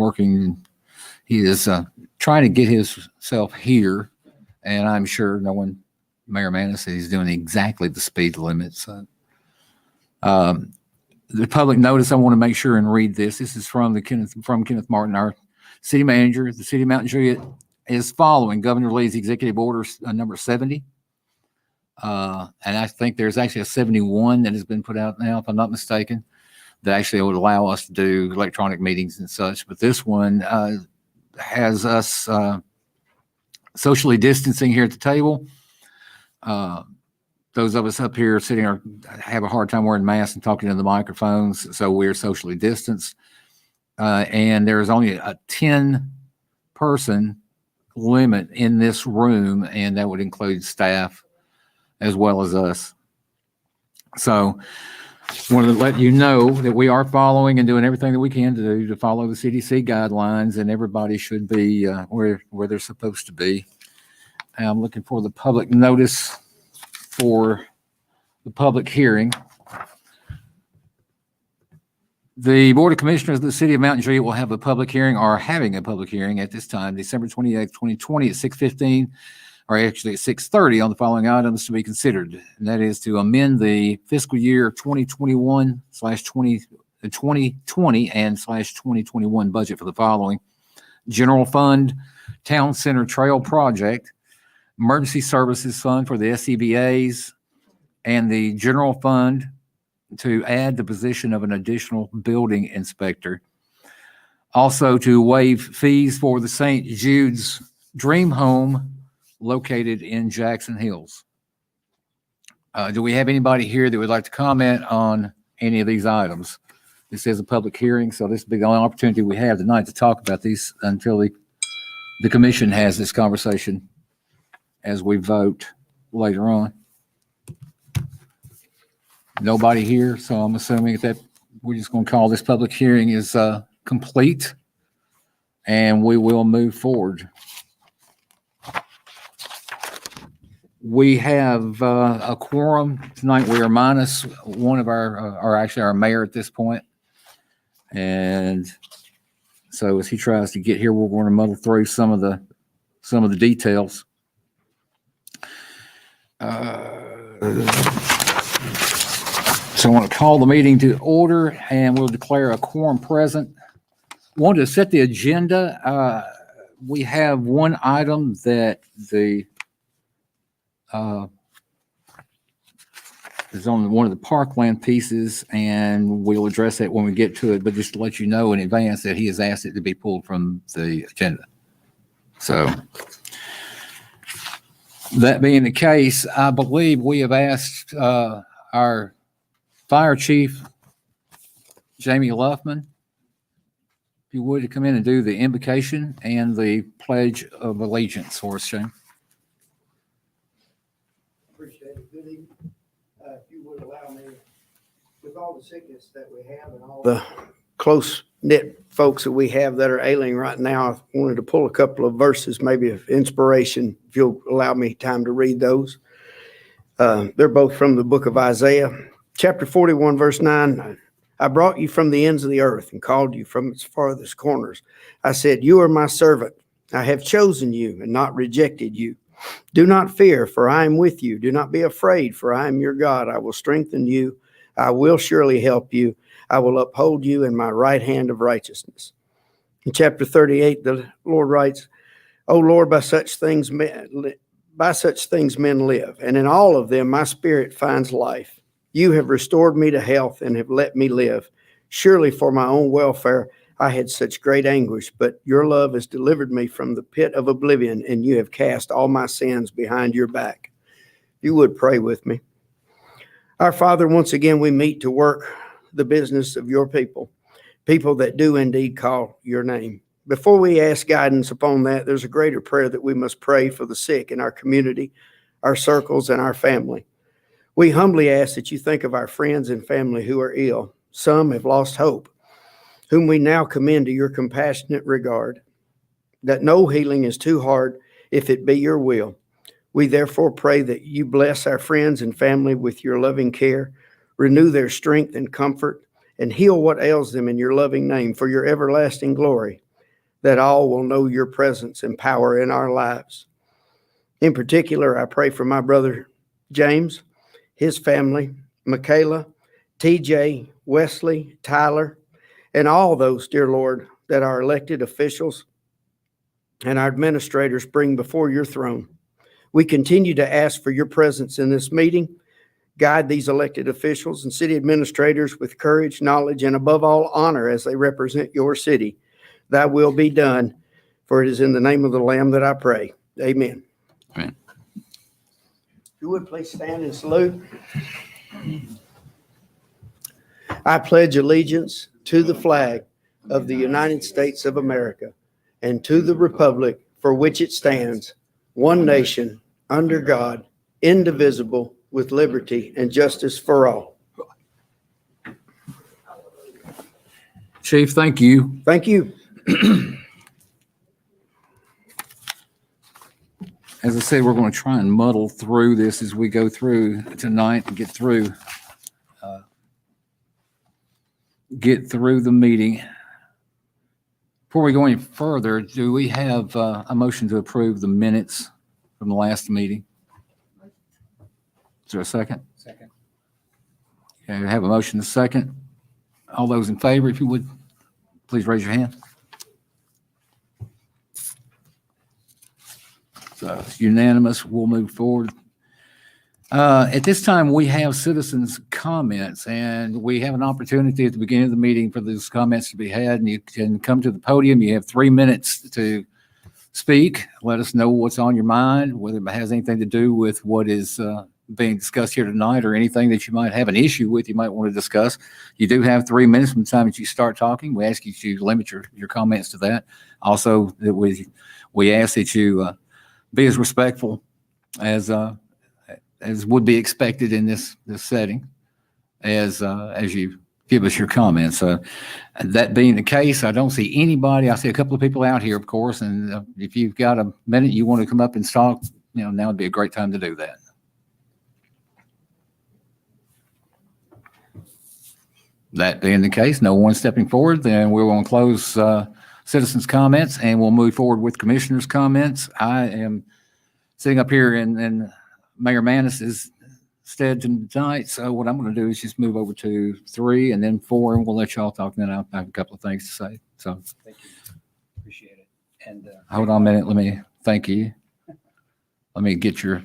working. He is trying to get himself here, and I'm sure knowing Mayor Manis, he's doing exactly the speed limit. So, the public notice, I want to make sure and read this. This is from Kenneth Martin, our city manager. The city of Mount Juliet is following Governor Lee's executive order number 70. And I think there's actually a 71 that has been put out now, if I'm not mistaken, that actually would allow us to do electronic meetings and such. But this one has us socially distancing here at the table. Those of us up here sitting have a hard time wearing masks and talking to the microphones, so we're socially distanced. And there's only a 10-person limit in this room, and that would include staff as well as us. So wanted to let you know that we are following and doing everything that we can to do to follow the CDC guidelines, and everybody should be where they're supposed to be. I'm looking for the public notice for the public hearing. The Board of Commissioners of the City of Mount Juliet will have a public hearing, or having a public hearing at this time, December 28th, 2020 at 6:15, or actually at 6:30 on the following items to be considered. And that is to amend the fiscal year 2020 and slash 2021 budget for the following: General Fund, Town Center Trail Project, Emergency Services Fund for the SCBAs, and the General Fund to add the position of an additional building inspector. Also to waive fees for the St. Jude's Dream Home located in Jackson Hills. Do we have anybody here that would like to comment on any of these items? This is a public hearing, so this will be the only opportunity we have tonight to talk about these until the commission has this conversation as we vote later on. Nobody here, so I'm assuming that we're just going to call this public hearing is complete, and we will move forward. We have a quorum tonight. We are minus one of our mayor at this point. And so as he tries to get here, we're going to muddle through some of the details. So I want to call the meeting to order, and we'll declare a quorum present. Wanted to set the agenda. We have one item that is on one of the parkland pieces, and we'll address that when we get to it. But just to let you know in advance that he has asked it to be pulled from the agenda. So that being the case, I believe we have asked our Fire Chief, Jamie Luffman, if you would, to come in and do the invocation and the Pledge of Allegiance for us, Shane. Appreciate it. Good evening. If you would allow me, with all the sickness that we have and all the close-knit folks that we have that are ailing right now, I wanted to pull a couple of verses, maybe of inspiration, if you'll allow me time to read those. They're both from the book of Isaiah. Chapter 41, verse 9, I brought you from the ends of the earth and called you from its farthest corners. I said, you are my servant. I have chosen you and not rejected you. Do not fear, for I am with you. Do not be afraid, for I am your God. I will strengthen you. I will surely help you. I will uphold you in my right hand of righteousness. In chapter 38, the Lord writes, O Lord, by such things men live, and in all of them my spirit finds life. You have restored me to health and have let me live. Surely for my own welfare I had such great anguish, but your love has delivered me from the pit of oblivion, and you have cast all my sins behind your back. You would pray with me. Our Father, once again we meet to work the business of your people that do indeed call your name. Before we ask guidance upon that, there's a greater prayer that we must pray for the sick in our community, our circles, and our family. We humbly ask that you think of our friends and family who are ill. Some have lost hope, whom we now commend to your compassionate regard, that no healing is too hard if it be your will. We therefore pray that you bless our friends and family with your loving care, renew their strength and comfort, and heal what ails them in your loving name for your everlasting glory. that all will know your presence and power in our lives. In particular, I pray for my brother James, his family, Michaela, TJ, Wesley, Tyler, and all those, dear Lord, that our elected officials and our administrators bring before your throne. We continue to ask for your presence in this meeting. Guide these elected officials and city administrators with courage, knowledge, and above all, honor as they represent your city. Thy will be done, for it is in the name of the Lamb that I pray. Amen. Amen. If you would please stand and salute. I pledge allegiance to the flag of the United States of America and to the republic for which it stands, one nation, under God, indivisible, with liberty and justice for all. Chief, thank you. Thank you. As I said, we're going to try and muddle through this as we go through tonight and get through the meeting. Before we go any further, do we have a motion to approve the minutes from the last meeting? Is there a second? Second. Okay, we have a motion, a second. All those in favor, if you would, please raise your hand. So it's unanimous. We'll move forward. At this time, we have citizens' comments, and we have an opportunity at the beginning of the meeting for those comments to be had, and you can come to the podium. You have 3 minutes to speak. Let us know what's on your mind, whether it has anything to do with what is being discussed here tonight or anything that you might have an issue with, you might want to discuss. You do have 3 minutes from the time that you start talking. We ask you to limit your comments to that. Also, that we ask that you be as respectful as would be expected in this setting as you give us your comments. That being the case, I don't see anybody. I see a couple of people out here, of course, and if you've got a minute you want to come up and talk, now would be a great time to do that. That being the case, no one stepping forward, then we're going to close citizens' comments and we'll move forward with commissioners' comments. I am sitting up here in Mayor Manis's stead tonight, so what I'm going to do is just move over to 3 and then 4, and we'll let y'all talk, and then I'll have a couple of things to say. So Thank you. Appreciate it. And hold on a minute. Let me thank you. Let me get your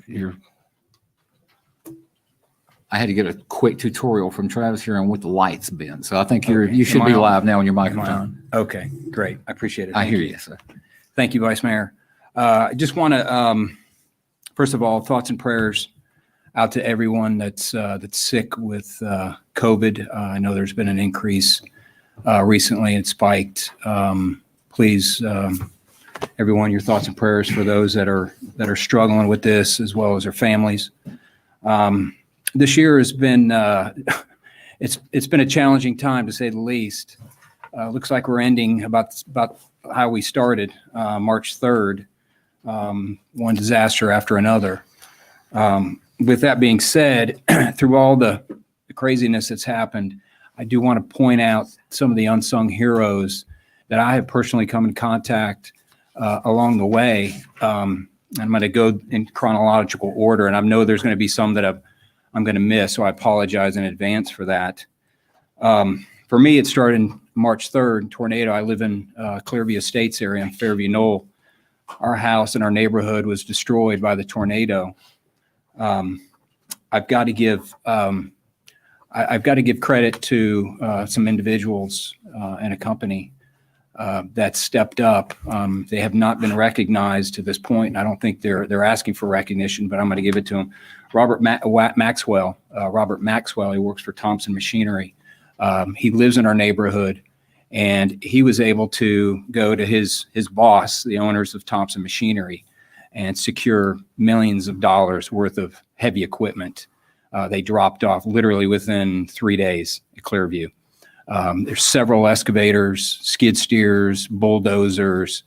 I had to get a quick tutorial from Travis here on what the lights been. So I think you should be live now on your microphone. Okay, great. I appreciate it. I Thank hear you, sir. Thank you, Vice Mayor. I just want to, first of all, thoughts and prayers out to everyone that's sick with COVID. I know there's been an increase recently. It spiked. Please, everyone, your thoughts and prayers for those that are struggling with this, as well as their families. This year has been it's been a challenging time, to say the least. Looks like we're ending about how we started, March 3rd, one disaster after another. With that being said, through all the craziness that's happened, I do want to point out some of the unsung heroes that I have personally come in contact along the way. I'm going to go in chronological order, and I know there's going to be some that I'm going to miss, so I apologize in advance for that. For me, it started March 3rd, tornado. I live in Clearview Estates area in Fairview Knoll. Our house in our neighborhood was destroyed by the tornado. I've got to give credit to some individuals and a company that stepped up. They have not been recognized to this point, and I don't think they're asking for recognition, but I'm going to give it to them. Robert Maxwell, he works for Thompson Machinery. He lives in our neighborhood, and he was able to go to his boss, the owners of Thompson Machinery, and secure millions of dollars worth of heavy equipment. They dropped off literally within 3 days at Clearview. There's several excavators, skid steers, bulldozers,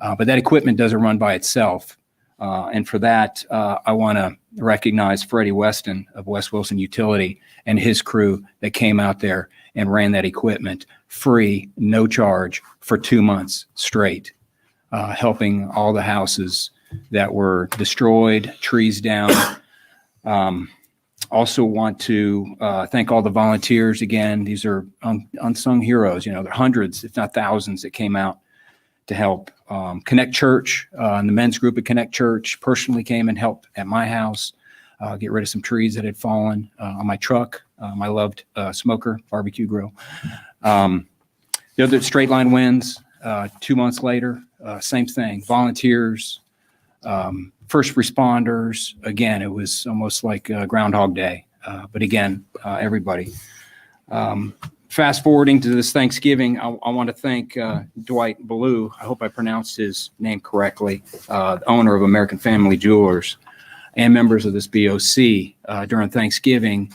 but that equipment doesn't run by itself. And for that, I want to recognize Freddie Weston of West Wilson Utility and his crew that came out there and ran that equipment free, no charge for 2 months straight, helping all the houses that were destroyed, trees down. Also want to thank all the volunteers again. These are unsung heroes. You know, there are hundreds, if not thousands, that came out to help. Connect Church, and the men's group at Connect Church personally came and helped at my house get rid of some trees that had fallen on my truck, my loved smoker barbecue grill. The other Straight Line Winds, 2 months later, same thing. Volunteers, first responders. Again, it was almost like Groundhog Day. But again, everybody. Fast forwarding to this Thanksgiving, I want to thank Dwight Ballou. I hope I pronounced his name correctly, the owner of American Family Jewelers, and members of this BOC during Thanksgiving.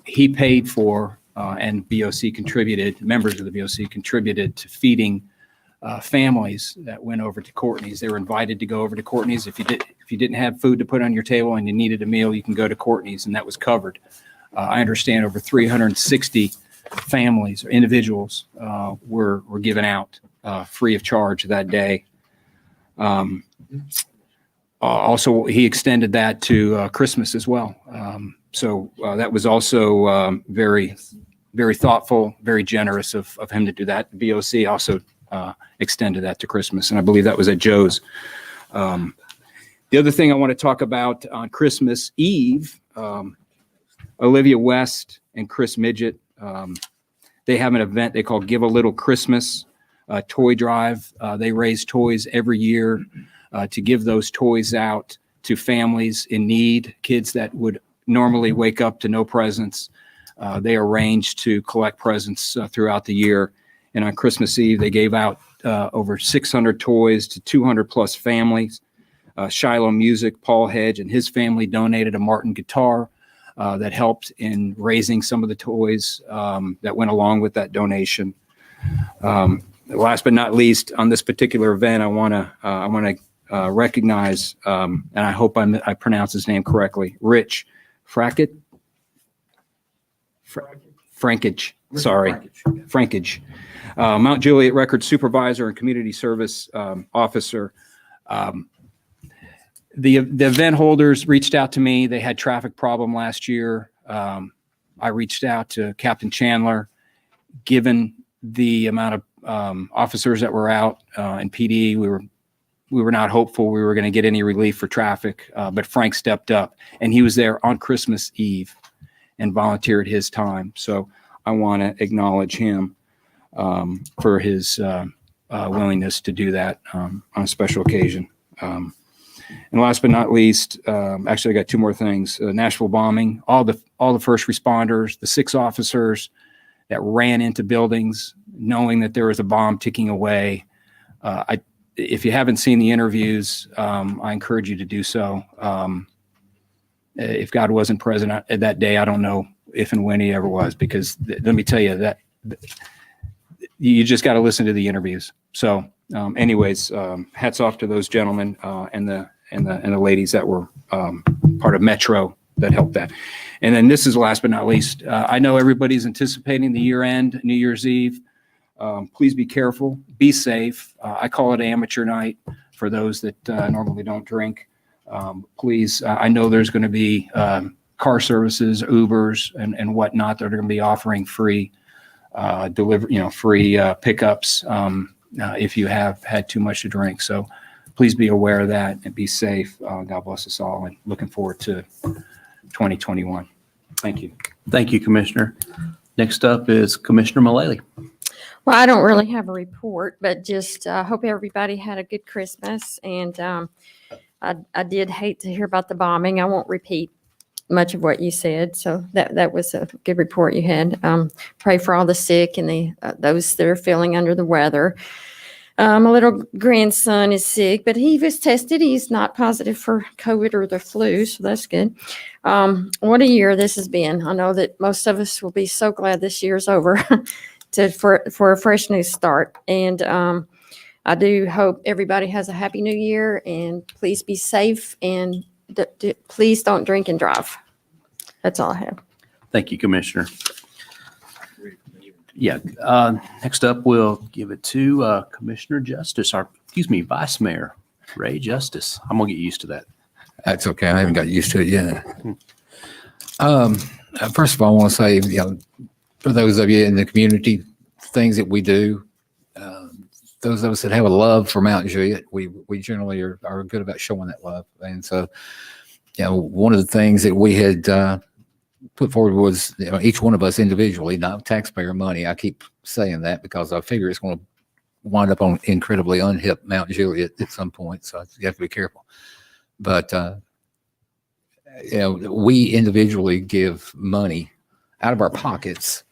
He paid for and BOC contributed, members of the BOC contributed to feeding families that went over to Courtney's. They were invited to go over to Courtney's. If you didn't have food to put on your table and you needed a meal, you can go to Courtney's, and that was covered. I understand over 360 families or individuals were given out free of charge that day. Also, he extended that to Christmas as well. So that was also very, very thoughtful, very generous of him to do that. The BOC also extended that to Christmas, and I believe that was at Joe's. The other thing I want to talk about on Christmas Eve, Olivia West and Chris Midget, they have an event they call Give a Little Christmas Toy Drive. They raise toys every year to give those toys out to families in need, kids that would normally wake up to no presents. They arrange to collect presents throughout the year. And on Christmas Eve, they gave out over 600 toys to 200 plus families. Shiloh Music, Paul Hedge and his family donated a Martin guitar that helped in raising some of the toys that went along with that donation. Last but not least, on this particular event, I want to recognize, and I hope I pronounce his name correctly, Rich Frankage. Frankage, Mount Juliet Records Supervisor and Community Service Officer. The event holders reached out to me. They had traffic problem last year. I reached out to Captain Chandler. Given the amount of officers that were out in PD, we were not hopeful we were going to get any relief for traffic, but Frank stepped up, and he was there on Christmas Eve and volunteered his time. So I want to acknowledge him for his willingness to do that on a special occasion. And last but not least, actually, I got two more things. Nashville bombing, all the first responders, the 6 officers that ran into buildings knowing that there was a bomb ticking away. If you haven't seen the interviews, I encourage you to do so. If God wasn't present that day, I don't know if and when he ever was, because let me tell you that you just got to listen to the interviews. So anyways, hats off to those gentlemen and the ladies that were part of Metro that helped that. And then this is last but not least, I know everybody's anticipating the year end, New Year's Eve. Please be careful, be safe. I call it amateur night for those that normally don't drink. Please, I know there's going to be car services, Ubers and whatnot that are going to be offering free free pickups if you have had too much to drink. So please be aware of that and be safe. God bless us all, and looking forward to 2021. Thank you. Thank you, Commissioner. Next up is Commissioner Mullally. Well, I don't really have a report, but just hope everybody had a good Christmas. And I did hate to hear about the bombing. I won't repeat much of what you said. So that was a good report you had. Pray for all the sick and those that are feeling under the weather. My little grandson is sick, but he was tested. He's not positive for COVID or the flu, so that's good. What a year this has been. I know that most of us will be so glad this year's over for a fresh new start. And I do hope everybody has a happy new year, and please be safe, and please don't drink and drive. That's all I have. Thank you, Commissioner. Yeah, next up, we'll give it to Commissioner Justice, Vice Mayor Ray Justice. I'm gonna get used to that. That's okay. I haven't got used to it yet. First of all, I want to say, for those of you in the community, things that we do, those of us that have a love for Mount Juliet, we generally are good about showing that love. And so, one of the things that we had put forward was, each one of us individually, not taxpayer money. I keep saying that because I figure it's going to wind up on incredibly unhip Mount Juliet at some point. So you have to be careful. But, we individually give money out of our pockets.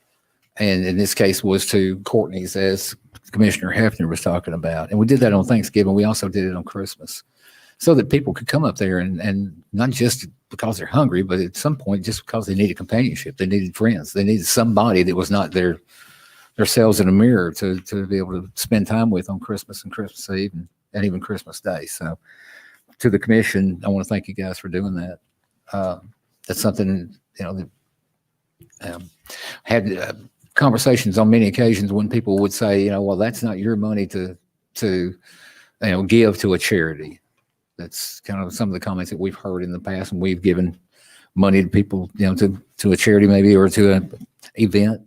And in this case was to Courtney's, as Commissioner Hefner was talking about. And we did that on Thanksgiving. We also did it on Christmas so that people could come up there and not just because they're hungry, but at some point, just because they needed companionship, they needed friends, they needed somebody that was not themselves in a mirror to be able to spend time with on Christmas and Christmas Eve and even Christmas Day. So to the commission, I want to thank you guys for doing that. That's something, had conversations on many occasions when people would say, well, that's not your money to give to a charity. That's kind of some of the comments that we've heard in the past, and we've given money to people, to a charity maybe, or to an event.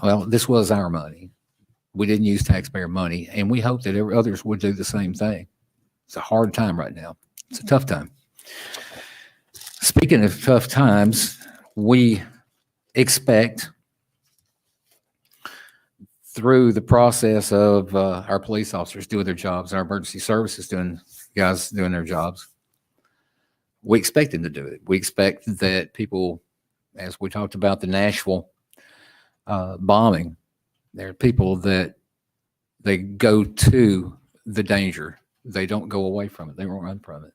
Well, this was our money. We didn't use taxpayer money, and we hope that others would do the same thing. It's a hard time right now. It's a tough time. Speaking of tough times, we expect through the process of our police officers doing their jobs, our emergency services guys doing their jobs, we expect them to do it. We expect that people, as we talked about the Nashville bombing, there are people that they go to the danger. They don't go away from it. They won't run from it.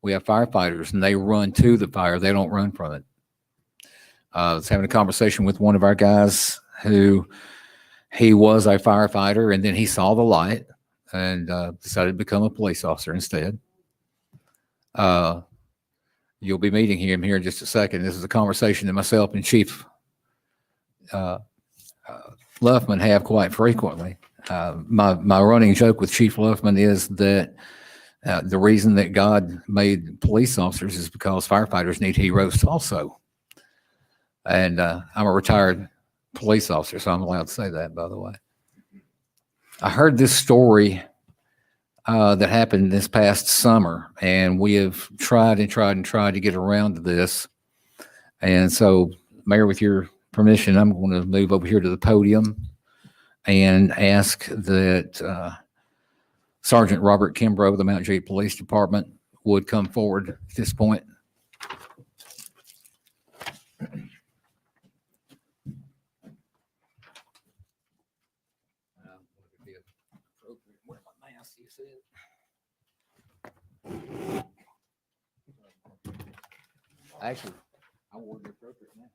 We have firefighters and they run to the fire. They don't run from it. I was having a conversation with one of our guys who he was a firefighter and then he saw the light and decided to become a police officer instead. You'll be meeting him here in just a second. This is a conversation that myself and Chief Luffman have quite frequently. My running joke with Chief Luffman is that the reason that God made police officers is because firefighters need heroes also. And I'm a retired police officer, so I'm allowed to say that, by the way. I heard this story that happened this past summer, and we have tried to get around to this. And so, Mayor, with your permission, I'm going to move over here to the podium and ask that Sergeant Robert Kimbrough of the Mount Juliet Police Department would come forward at this point. Actually, I wore the appropriate mask.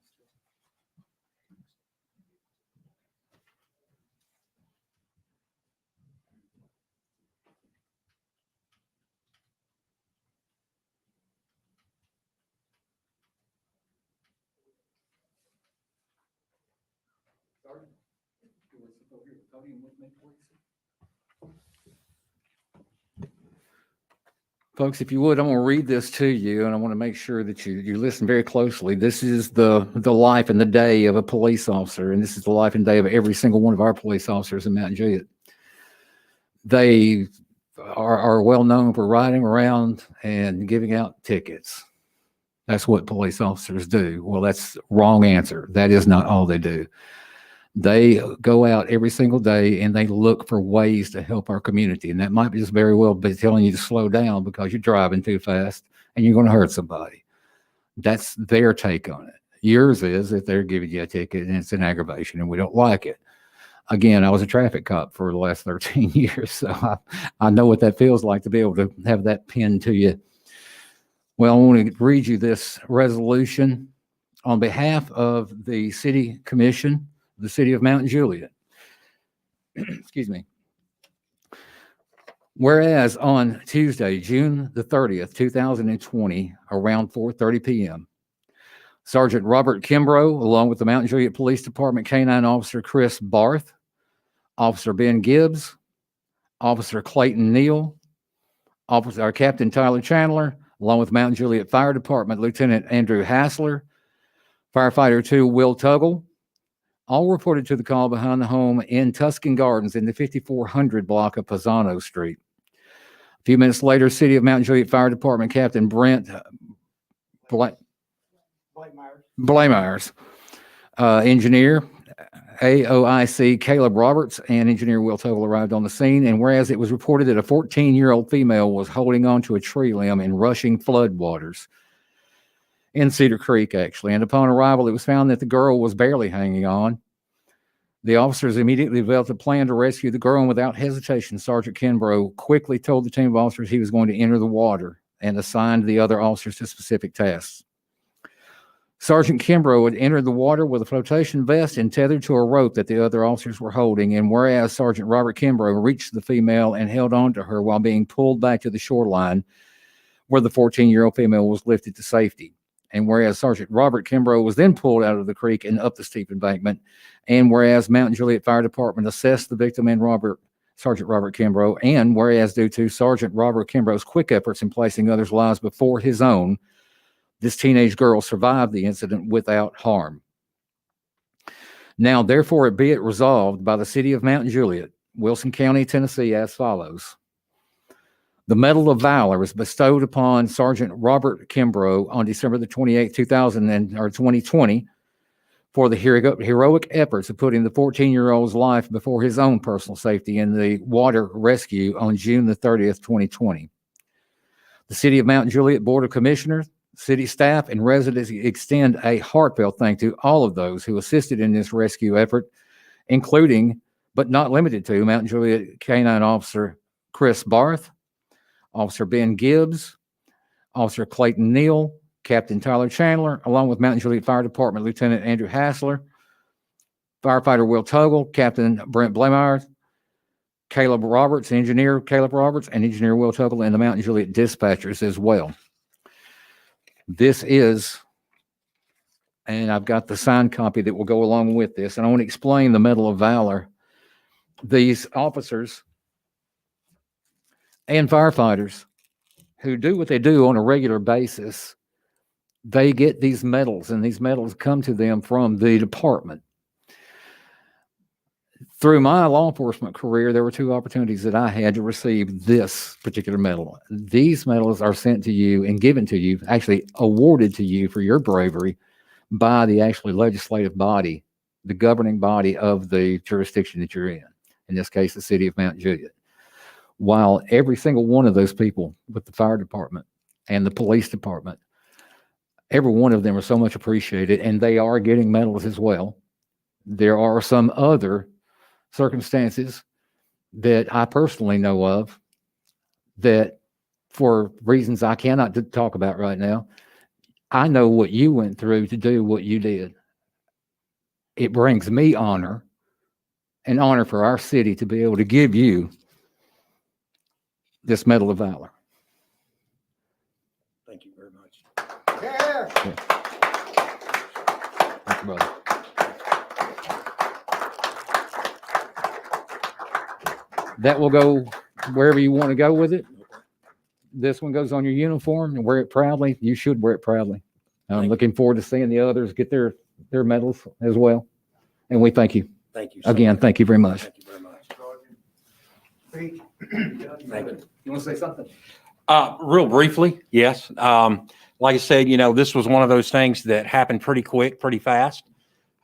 Sergeant, you want to sit over here at the podium with me, please? Folks, if you would, I'm going to read this to you, and I want to make sure that you listen very closely. This is the life and the day of a police officer, and this is the life and day of every single one of our police officers in Mount Juliet. They are well known for riding around and giving out tickets. That's what police officers do. Well, that's the wrong answer. That is not all they do. They go out every single day and they look for ways to help our community. And that might be just very well be telling you to slow down because you're driving too fast and you're going to hurt somebody. That's their take on it. Yours is that they're giving you a ticket and it's an aggravation and we don't like it. Again, I was a traffic cop for the last 13 years, so I know what that feels like to be able to have that pinned to you. Well, I want to read you this resolution on behalf of the City Commission, the City of Mount Juliet. Excuse me. Whereas on Tuesday, June the 30th, 2020, around 4:30 p.m., Sergeant Robert Kimbrough, along with the Mount Juliet Police Department K-9 Officer Chris Barth, Officer Ben Gibbs, Officer Clayton Neal, Captain Tyler Chandler, along with Mount Juliet Fire Department Lieutenant Andrew Hassler, Firefighter 2 Will Tuggle, all reported to the call behind the home in Tuscan Gardens in the 5400 block of Pisano Street. A few minutes later, City of Mount Juliet Fire Department Captain Brent Blameyers, engineer AOIC Caleb Roberts, and engineer Will Tuggle arrived on the scene. And whereas it was reported that a 14-year-old female was holding on to a tree limb in rushing floodwaters in Cedar Creek, actually. And upon arrival, it was found that the girl was barely hanging on. The officers immediately developed a plan to rescue the girl, and without hesitation, Sergeant Kimbrough quickly told the team of officers he was going to enter the water and assigned the other officers to specific tasks. Sergeant Kimbrough had entered the water with a flotation vest and tethered to a rope that the other officers were holding. And whereas Sergeant Robert Kimbrough reached the female and held on to her while being pulled back to the shoreline, where the 14-year-old female was lifted to safety. And whereas Sergeant Robert Kimbrough was then pulled out of the creek and up the steep embankment, and whereas Mount Juliet Fire Department assessed the victim and Sergeant Robert Kimbrough, and whereas due to Sergeant Robert Kimbrough's quick efforts in placing others' lives before his own, this teenage girl survived the incident without harm. Now, therefore, be it resolved by the City of Mount Juliet, Wilson County, Tennessee, as follows. The Medal of Valor is bestowed upon Sergeant Robert Kimbrough on December the 28th, 2020 for the heroic efforts of putting the 14-year-old's life before his own personal safety in the water rescue on June the 30th, 2020. The City of Mount Juliet Board of Commissioners, city staff, and residents extend a heartfelt thank to all of those who assisted in this rescue effort, including, but not limited to, Mount Juliet K-9 Officer Chris Barth, Officer Ben Gibbs, Officer Clayton Neal, Captain Tyler Chandler, along with Mount Juliet Fire Department Lieutenant Andrew Hassler, Firefighter Will Tuggle, Captain Brent Blameyers, Caleb Roberts, Engineer Caleb Roberts, and Engineer Will Tuggle, and the Mount Juliet dispatchers as well. This is, and I've got the signed copy that will go along with this, and I want to explain the Medal of Valor. These officers and firefighters who do what they do on a regular basis, they get these medals, and these medals come to them from the department. Through my law enforcement career, there were two opportunities that I had to receive this particular medal. These medals are sent to you and given to you, actually awarded to you for your bravery by the actually legislative body, the governing body of the jurisdiction that you're in this case, the City of Mount Juliet. While every single one of those people with the fire department and the police department, every one of them are so much appreciated, and they are getting medals as well. There are some other circumstances that I personally know of that, for reasons I cannot talk about right now, I know what you went through to do what you did. It brings me honor, and honor for our city to be able to give you this Medal of Valor. Thank you very much. Yeah. Thank you, brother. That will go wherever you want to go with it. This one goes on your uniform, and wear it proudly. You should wear it proudly. I'm looking forward to seeing the others get their medals as well. And we thank you. Thank you. Again, thank you very much. Thank you very much. Speech. Thank you. You want to say something? Real briefly, yes. Like I said, this was one of those things that happened pretty quick, pretty fast.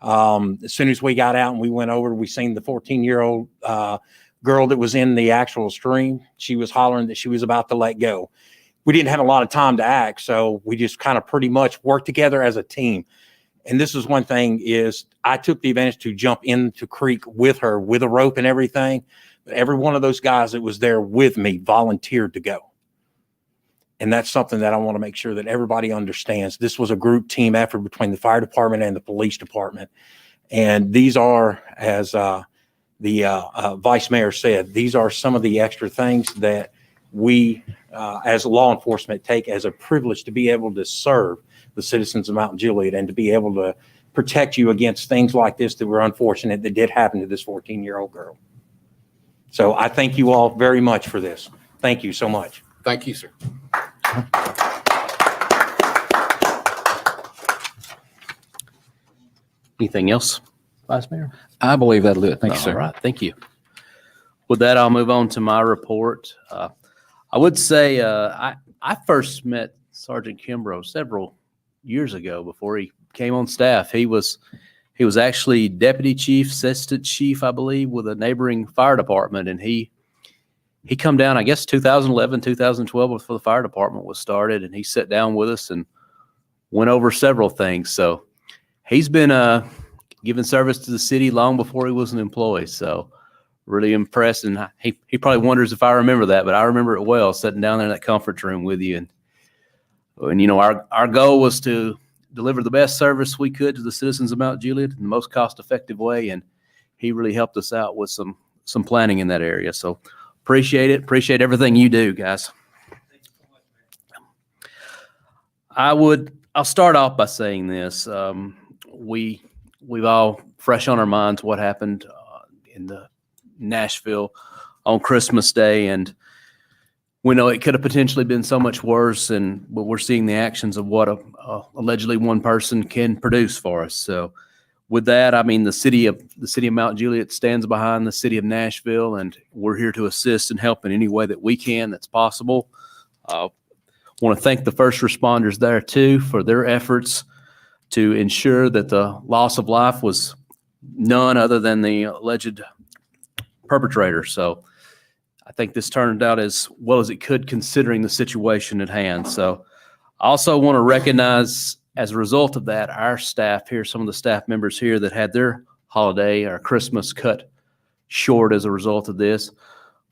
As soon as we got out and we went over, we seen the 14-year-old girl that was in the actual stream. She was hollering that she was about to let go. We didn't have a lot of time to act, so we just kind of pretty much worked together as a team. And this is one thing is I took the advantage to jump into creek with her with a rope and everything. But every one of those guys that was there with me volunteered to go. And that's something that I want to make sure that everybody understands. This was a group team effort between the fire department and the police department. And these are, as the vice mayor said, these are some of the extra things that we, as law enforcement, take as a privilege to be able to serve the citizens of Mount Juliet and to be able to protect you against things like this that were unfortunate that did happen to this 14-year-old girl. So I thank you all very much for this. Thank you so much. Thank you, sir. Anything else, Vice Mayor? I believe that'll do it. Thank you, All sir. right, thank you. With that, I'll move on to my report. I would say I first met Sergeant Kimbrough several years ago before he came on staff. He was actually deputy chief, assistant chief, I believe, with a neighboring fire department, and he come down, I guess, 2011, 2012 before the fire department was started, and he sat down with us and went over several things. So he's been giving service to the city long before he was an employee. So really impressed, and he probably wonders if I remember that, but I remember it well, sitting down there in that conference room with you. And you know, our goal was to deliver the best service we could to the citizens of Mount Juliet in the most cost-effective way, and he really helped us out with some planning in that area. So appreciate it. Appreciate everything you do, guys. I'll start off by saying this. We've all fresh on our minds what happened in Nashville on Christmas Day, and we know it could have potentially been so much worse, but we're seeing the actions of what allegedly one person can produce for us. So with that, I mean, the city of Mount Juliet stands behind the city of Nashville, and we're here to assist and help in any way that we can that's possible. I want to thank the first responders there too for their efforts to ensure that the loss of life was none other than the alleged perpetrator. So I think this turned out as well as it could considering the situation at hand. So I also want to recognize, as a result of that, our staff here, some of the staff members here that had their holiday or Christmas cut short as a result of this.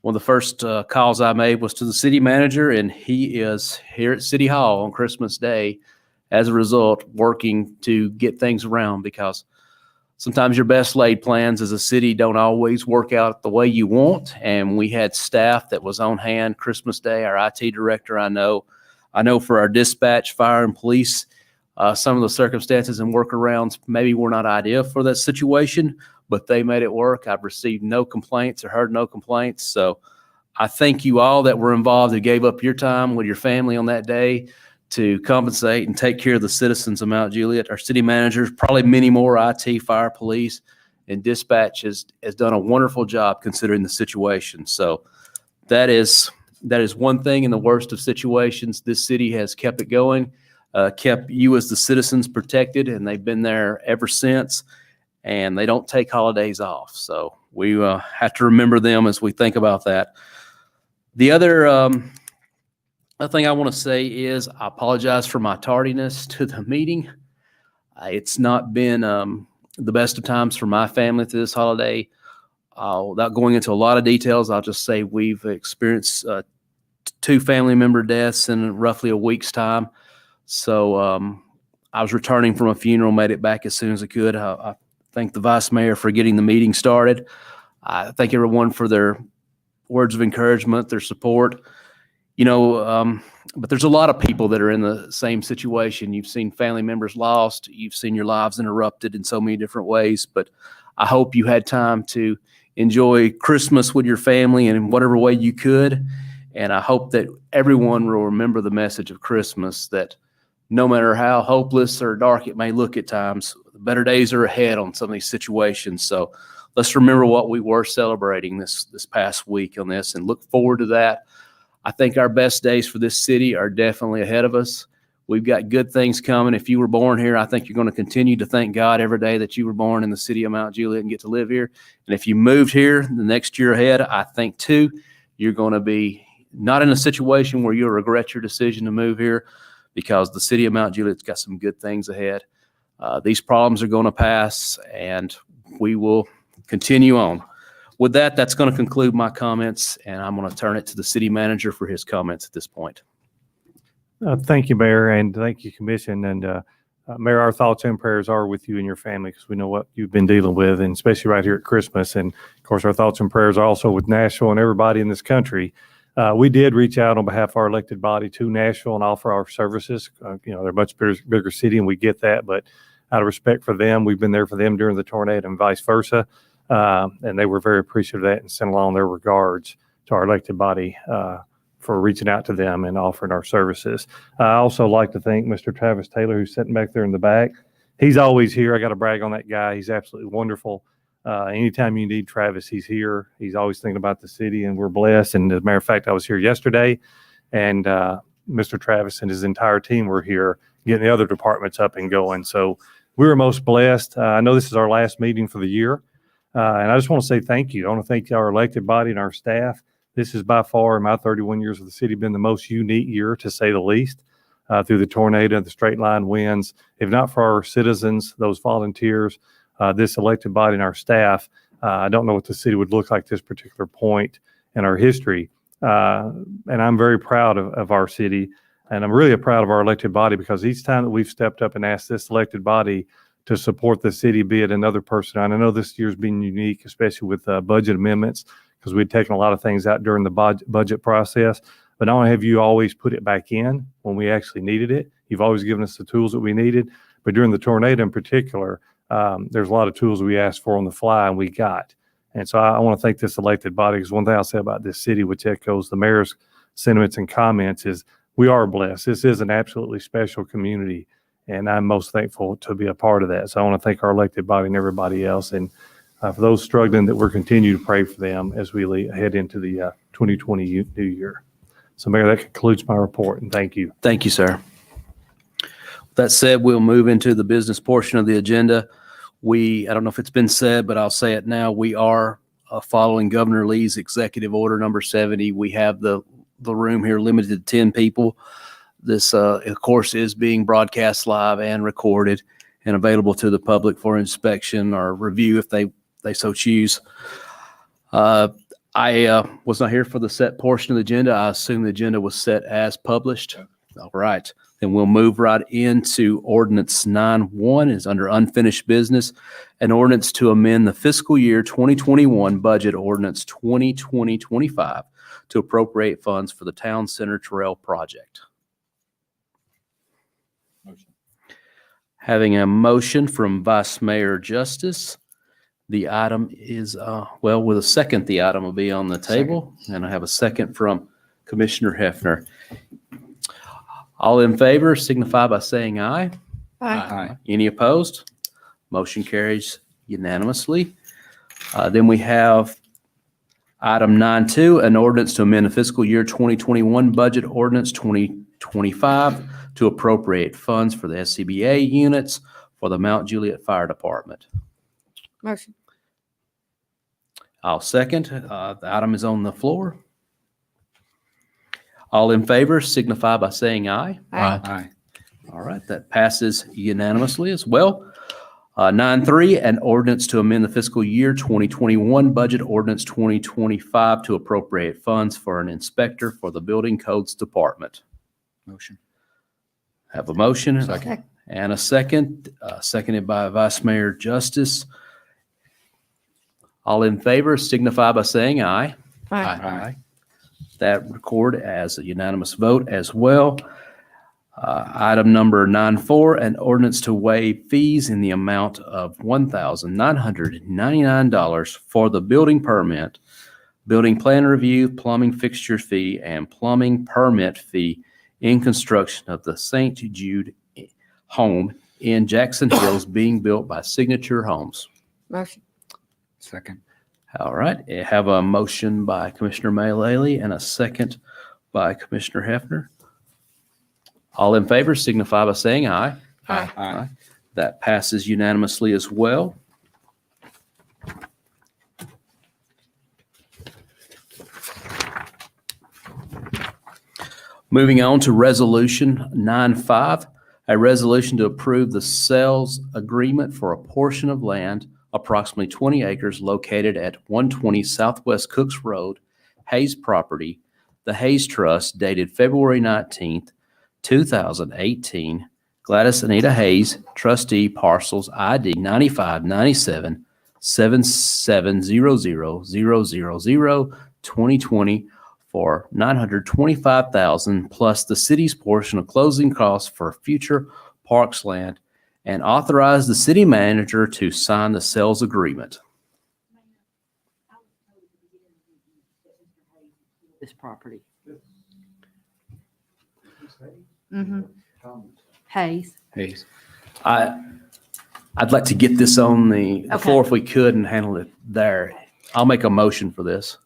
One of the first calls I made was to the city manager, and he is here at City Hall on Christmas Day, as a result, working to get things around, because sometimes your best laid plans as a city don't always work out the way you want. And we had staff that was on hand Christmas Day. Our IT director, I know for our dispatch, fire, and police, some of the circumstances and workarounds maybe were not ideal for that situation, but they made it work. I've received no complaints or heard no complaints. So I thank you all that were involved, who gave up your time with your family on that day to compensate and take care of the citizens of Mount Juliet. Our city managers, probably many more, IT, fire, police, and dispatch has done a wonderful job considering the situation. So that is one thing. In the worst of situations, this city has kept it going, kept you as the citizens protected, and they've been there ever since, and they don't take holidays off. So we have to remember them as we think about that. The other thing I want to say is I apologize for my tardiness to the meeting. It's not been the best of times for my family through this holiday. Without going into a lot of details, I'll just say we've experienced 2 family member deaths in roughly a week's time. So I was returning from a funeral, made it back as soon as I could. I thank the vice mayor for getting the meeting started. I thank everyone for their words of encouragement, their support. You know, but there's a lot of people that are in the same situation. You've seen family members lost. You've seen your lives interrupted in so many different ways. But I hope you had time to enjoy Christmas with your family in whatever way you could. And I hope that everyone will remember the message of Christmas, that no matter how hopeless or dark it may look at times, the better days are ahead on some of these situations. So let's remember what we were celebrating this past week on this and look forward to that. I think our best days for this city are definitely ahead of us. We've got good things coming. If you were born here, I think you're going to continue to thank God every day that you were born in the city of Mount Juliet and get to live here. And if you moved here the next year ahead, I think too, you're going to be not in a situation where you'll regret your decision to move here, because the city of Mount Juliet's got some good things ahead. These problems are going to pass, and we will continue on. With that, that's going to conclude my comments, and I'm going to turn it to the city manager for his comments at this point. Thank you, Mayor, and thank you, Commission. And Mayor, our thoughts and prayers are with you and your family, because we know what you've been dealing with, and especially right here at Christmas. And of course, our thoughts and prayers are also with Nashville and everybody in this country. We did reach out on behalf of our elected body to Nashville and offer our services. They're a much bigger city, and we get that, but out of respect for them, we've been there for them during the tornado and vice versa. And they were very appreciative of that and sent along their regards to our elected body for reaching out to them and offering our services. I also like to thank Mr. Travis Taylor, who's sitting back there in the back. He's always here. I got to brag on that guy. He's absolutely wonderful. Anytime you need Travis, he's here. He's always thinking about the city, and we're blessed. And as a matter of fact, I was here yesterday, and Mr. Travis and his entire team were here getting the other departments up and going. So we were most blessed. I know this is our last meeting for the year, and I just want to say thank you. I want to thank our elected body and our staff. This has by far, in my 31 years of the city, been the most unique year, to say the least, through the tornado, the straight line winds. If not for our citizens, those volunteers, this elected body and our staff, I don't know what the city would look like at this particular point in our history. And I'm very proud of our city, and I'm really proud of our elected body, because each time that we've stepped up and asked this elected body to support the city, be it another person, and I know this year's been unique, especially with budget amendments, because we'd taken a lot of things out during the budget process. But not only have you always put it back in when we actually needed it, you've always given us the tools that we needed. But during the tornado in particular, there's a lot of tools we asked for on the fly and we got. And so I want to thank this elected body, because one thing I'll say about this city, which echoes the mayor's sentiments and comments, is we are blessed. This is an absolutely special community, and I'm most thankful to be a part of that. So I want to thank our elected body and everybody else. And for those struggling, that we're continuing to pray for them as we head into the 2020 new year. So, Mayor, that concludes my report, and thank you. Thank you, sir. With that said, we'll move into the business portion of the agenda. I don't know if it's been said, but I'll say it now. We are following Governor Lee's executive order number 70. We have the room here limited to 10 people. This, of course, is being broadcast live and recorded and available to the public for inspection or review if they so choose. I was not here for the set portion of the agenda. I assume the agenda was set as published. All right. Then we'll move right into ordinance 9-1 is under unfinished business. An ordinance to amend the fiscal year 2021 budget ordinance 2020-25 to appropriate funds for the Town Center Trail project. Motion. Having a motion from Vice Mayor Justice. The item is, with a second, the item will be on the table. And I have a second from Commissioner Hefner. All in favor signify by saying aye. Aye. Any opposed? Motion carries unanimously. Then we have item 9-2, an ordinance to amend the fiscal year 2021 budget ordinance 2025 to appropriate funds for the SCBA units for the Mount Juliet Fire Department. Motion. I'll second. The item is on the floor. All in favor signify by saying aye. Aye. All right, that passes unanimously as well. 9-3, an ordinance to amend the fiscal year 2021 budget ordinance 2025 to appropriate funds for an inspector for the Building Codes Department. Motion. Have a motion Second. and a second, seconded by Vice Mayor Justice. All in favor signify by saying aye. Aye. That record as a unanimous vote as well. Item number 9-4, an ordinance to waive fees in the amount of $1,999 for the building permit, building plan review, plumbing fixture fee, and plumbing permit fee in construction of the St. Jude home in Jackson Hills being built by Signature Homes. Motion. Second. All right, I have a motion by Commissioner Maylally and a second by Commissioner Hefner. All in favor signify by saying aye. Aye. That passes unanimously as well. Moving on to Resolution 9-5, a resolution to approve the sales agreement for a portion of land, approximately 20 acres, located at 120 Southwest Cooks Road, Hayes property, the Hayes Trust, dated February 19th, 2018. Gladys Anita Hayes, trustee, parcels ID 9597 7700 000 2020 for $925,000 plus the city's portion of closing costs for future parks land, and authorize the city manager to sign the sales agreement. This property. Mm-hmm. Hayes. Hayes. I'd like to get this on the floor if we could and handle it there. I'll make a motion for this.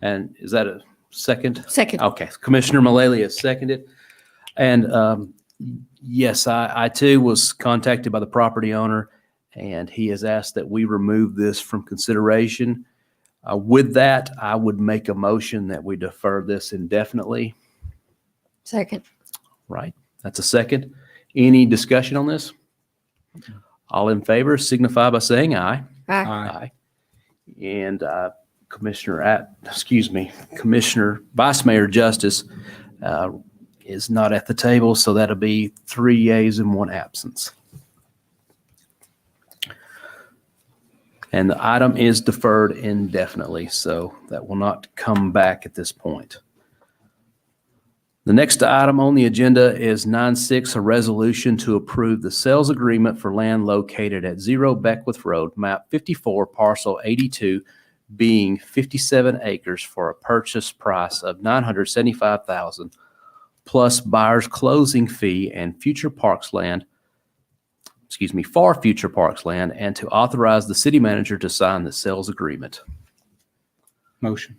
And is that a second? Second. Okay, Commissioner Mullally has seconded. And yes, I too was contacted by the property owner, and he has asked that we remove this from consideration. With that, I would make a motion that we defer this indefinitely. Second. Right, that's a second. Any discussion on this? All in favor signify by saying aye. Aye. Aye. And Commissioner Vice Mayor Justice is not at the table, so that'll be 3 yeas and 1 absence. And the item is deferred indefinitely, so that will not come back at this point. The next item on the agenda is 9.6, a resolution to approve the sales agreement for land located at 0 Beckwith Road, map 54, parcel 82, being 57 acres for a purchase price of $975,000 plus buyer's closing fee and future parks land, for future parks land, and to authorize the city manager to sign the sales agreement. Motion.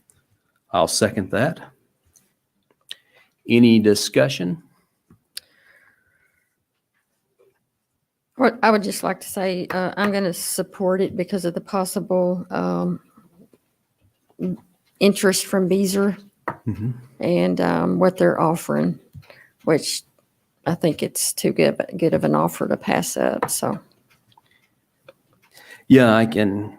I'll second that. Any discussion? What I would just like to say, I'm going to support it because of the possible interest from Beazer and what they're offering, which I think it's too good of an offer to pass up. So, Yeah, I can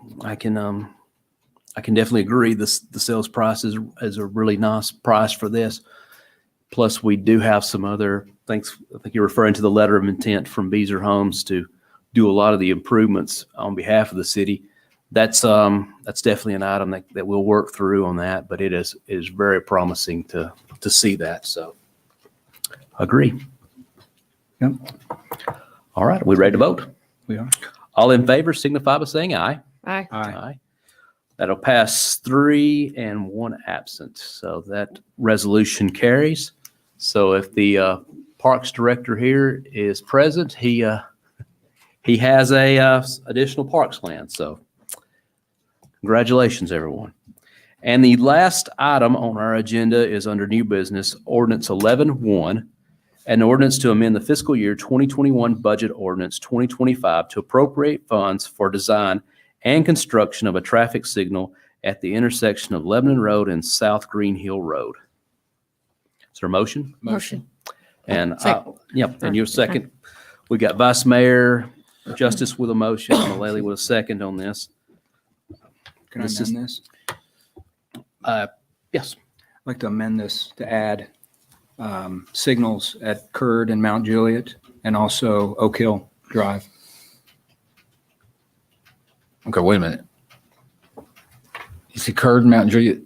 definitely agree. The sales price is a really nice price for this. Plus, we do have some other things. I think you're referring to the letter of intent from Beazer Homes to do a lot of the improvements on behalf of the city. That's definitely an item that we'll work through on that, but it is very promising to see that. So, agree. Yep. All right, are we ready to vote? We are. All in favor signify by saying aye. aye. Aye. That'll pass 3 and 1 absent. So that resolution carries. So if the Parks Director here is present, he has a additional parks land. So congratulations, everyone. And the last item on our agenda is under new business, ordinance 11-1, an ordinance to amend the fiscal year 2021 budget ordinance 2025 to appropriate funds for design and construction of a traffic signal at the intersection of Lebanon Road and South Green Hill Road. Is there a motion? Motion. And, Second. yep, and your second. We got Vice Mayor Justice with a motion, Mullally with a second on this. Can I This amend this? Yes. I'd like to amend this to add signals at Curd and Mount Juliet and also Oak Hill Drive. Okay, wait a minute. You see Curd, Mount Juliet,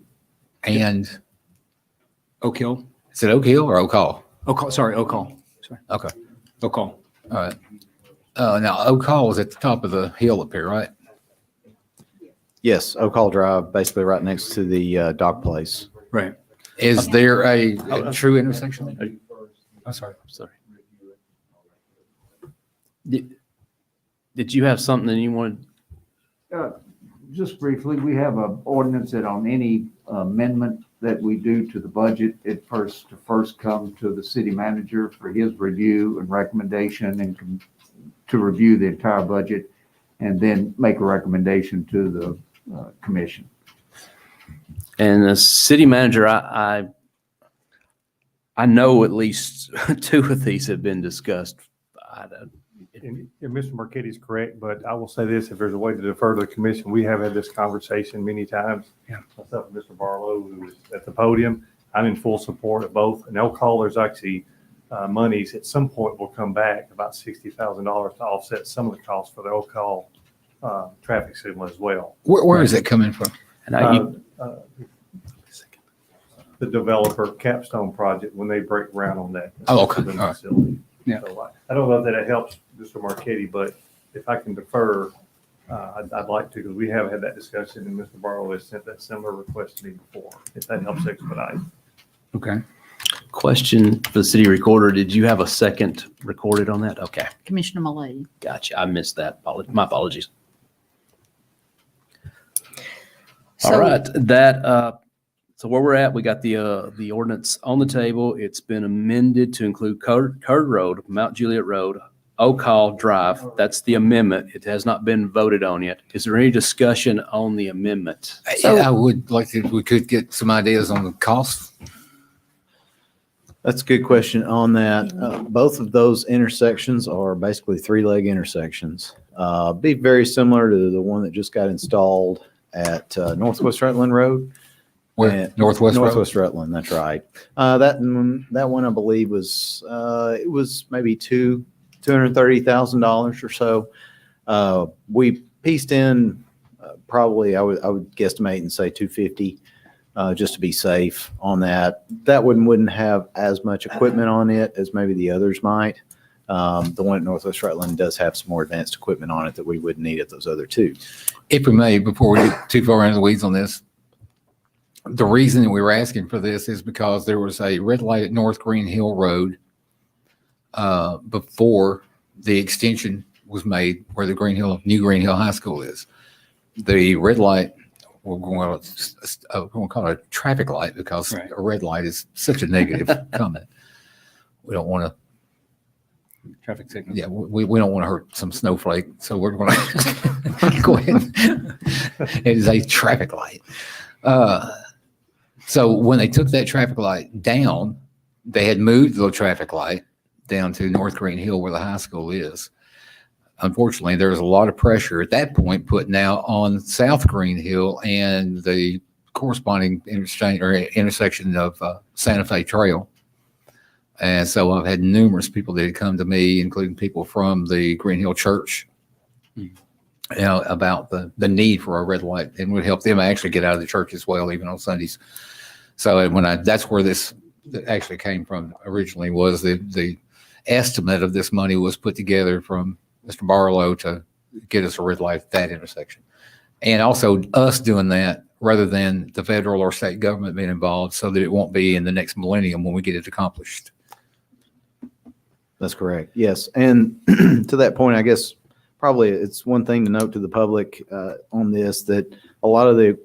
and Oak Hill? is it Oak Hill or Oak Hall? Oak Hall, sorry, Oak Hall. Sorry, Okay, Oak Hall. all right. Now Oak Hall is at the top of the hill up here, right? Yes, Oak Hall Drive, basically right next to the dog place. Right. Is there a true intersection there? I'm sorry. Did you have something that you wanted? Just briefly, we have an ordinance that on any amendment that we do to the budget, it first come to the city manager for his review and recommendation and to review the entire budget and then make a recommendation to the commission. And the city manager, I know at least 2 of these have been discussed. And Mr. Marquette's correct, but I will say this, if there's a way to defer to the commission, we have had this conversation many times. Yeah. Myself and Mr. Barlow, who is at the podium, I'm in full support of both. And Elk Hall, there's actually monies at some point will come back, about $60,000 to offset some of the costs for the Elk Hall traffic signal as well. Where is that coming from? And I, the developer Capstone project when they break ground on that. Oh, okay. the All right. facility. Yeah. So I don't know that it helps Mr. Marquetti, but if I can defer, I'd like to, because we have had that discussion and Mr. Barlow has sent that similar request to me before, if that helps expedite. Okay. Question for the city recorder. Did you have a second recorded on that? Okay, Commissioner Malay. gotcha. I missed that. My apologies. All So- right, so where we're at, we got the ordinance on the table. It's been amended to include Curd Road, Mount Juliet Road, Oak Hall Drive. That's the amendment. It has not been voted on yet. Is there any discussion on the amendment? I would like to, if we could get some ideas on the cost. That's a good question on that. Both of those intersections are basically three-leg intersections. Be very similar to the one that just got installed at Northwest Rutland Road. Where, And- Northwest Road? Northwest Rutland, that's right. That one I believe was, it was maybe $230,000 or so. We pieced in probably, I would guesstimate and say 250, just to be safe on that. That one wouldn't have as much equipment on it as maybe the others might. The one at Northwest Rutland does have some more advanced equipment on it that we wouldn't need at those other two. If we may, before we get too far into the weeds on this, the reason that we were asking for this is because there was a red light at North Green Hill Road before the extension was made where the New Green Hill High School is. The red light, we're going to call it a traffic light because Right. a red light is such a negative comment. We don't want to, Traffic signal. yeah, we don't want to hurt some snowflake, so we're going to go ahead. It is a traffic light. So when they took that traffic light down, they had moved the traffic light down to North Green Hill where the high school is. Unfortunately, there was a lot of pressure at that point put now on South Green Hill and the corresponding intersection of Santa Fe Trail. And so I've had numerous people that had come to me, including people from the Green Hill Church, about the need for a red light, and would help them actually get out of the church as well, even on Sundays. So that's where this actually came from originally, was the estimate of this money was put together from Mr. Barlow to get us a red light at that intersection. And also us doing that rather than the federal or state government being involved, so that it won't be in the next millennium when we get it accomplished. That's correct. Yes. And to that point, I guess probably it's one thing to note to the public on this, that a lot of the